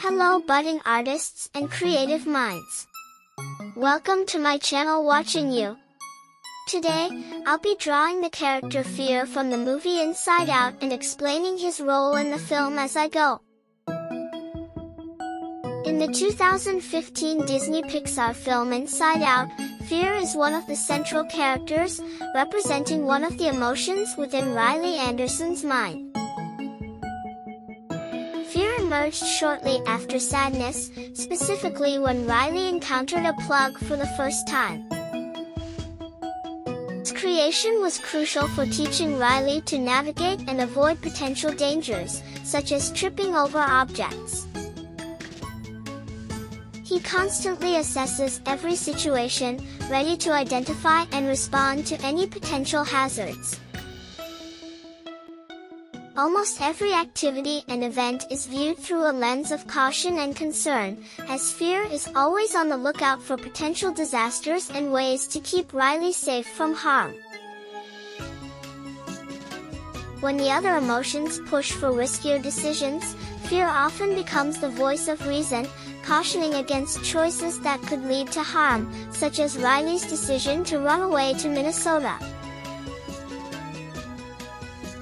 Hello budding artists and creative minds. Welcome to my channel Watching You. Today, I'll be drawing the character Fear from the movie Inside Out and explaining his role in the film as I go. In the 2015 Disney Pixar film Inside Out, Fear is one of the central characters, representing one of the emotions within Riley Anderson's mind. Fear emerged shortly after sadness, specifically when Riley encountered a plug for the first time. Its creation was crucial for teaching Riley to navigate and avoid potential dangers, such as tripping over objects. He constantly assesses every situation, ready to identify and respond to any potential hazards. Almost every activity and event is viewed through a lens of caution and concern, as Fear is always on the lookout for potential disasters and ways to keep Riley safe from harm. When the other emotions push for riskier decisions, Fear often becomes the voice of reason, cautioning against choices that could lead to harm, such as Riley's decision to run away to Minnesota.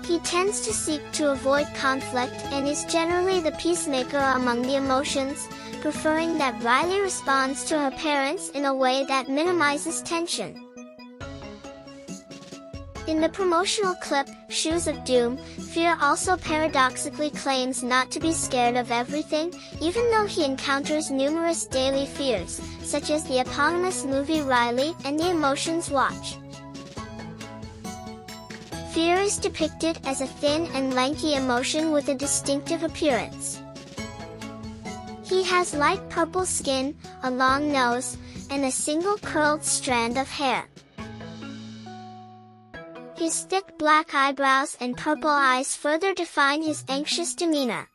He tends to seek to avoid conflict and is generally the peacemaker among the emotions, preferring that Riley responds to her parents in a way that minimizes tension. In the promotional clip, Shoes of Doom, Fear also paradoxically claims not to be scared of everything, even though he encounters numerous daily fears, such as the eponymous movie Riley and the Emotions Watch. Fear is depicted as a thin and lanky emotion with a distinctive appearance. He has light purple skin, a long nose, and a single curled strand of hair. His thick black eyebrows and purple eyes further define his anxious demeanor.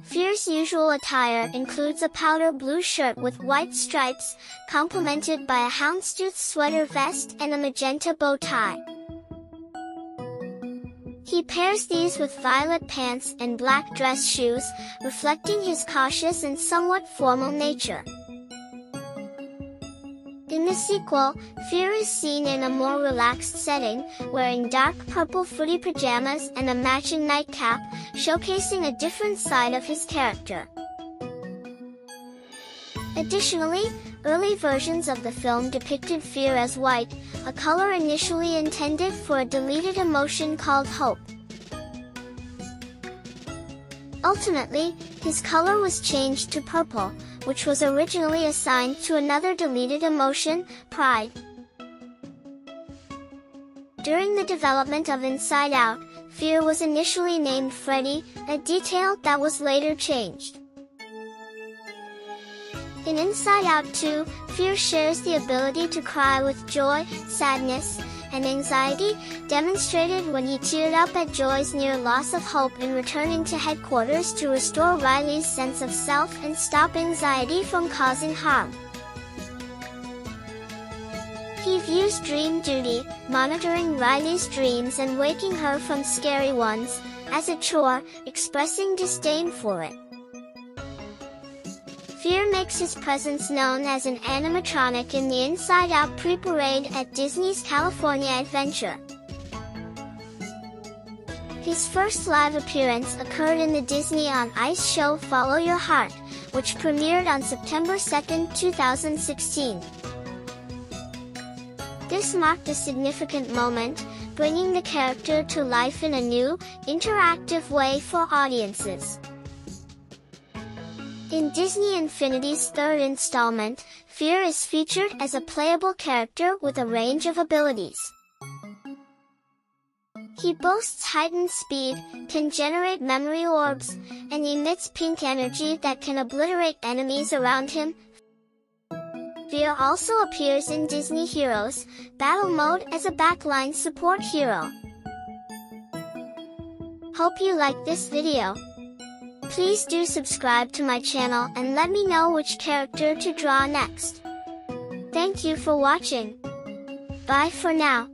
Fear's usual attire includes a powder blue shirt with white stripes, complemented by a houndstooth sweater vest and a magenta bow tie. He pairs these with violet pants and black dress shoes, reflecting his cautious and somewhat formal nature. In the sequel, Fear is seen in a more relaxed setting, wearing dark purple footy pajamas and a matching nightcap, showcasing a different side of his character. Additionally, early versions of the film depicted Fear as white, a color initially intended for a deleted emotion called hope. Ultimately, his color was changed to purple, which was originally assigned to another deleted emotion, pride. During the development of Inside Out, Fear was initially named Freddy, a detail that was later changed. In Inside Out 2, Fear shares the ability to cry with joy, sadness, and anxiety, demonstrated when he teared up at Joy's near loss of hope in returning to headquarters to restore Riley's sense of self and stop anxiety from causing harm. He views dream duty, monitoring Riley's dreams and waking her from scary ones, as a chore, expressing disdain for it. Fear makes his presence known as an animatronic in the Inside Out pre-parade at Disney's California Adventure. His first live appearance occurred in the Disney on Ice show Follow Your Heart, which premiered on September 2, 2016. This marked a significant moment, bringing the character to life in a new, interactive way for audiences. In Disney Infinity's third installment, Fear is featured as a playable character with a range of abilities. He boasts heightened speed, can generate memory orbs, and emits pink energy that can obliterate enemies around him. Fear also appears in Disney Heroes Battle Mode as a backline support hero. Hope you like this video. Please do subscribe to my channel and let me know which character to draw next. Thank you for watching. Bye for now.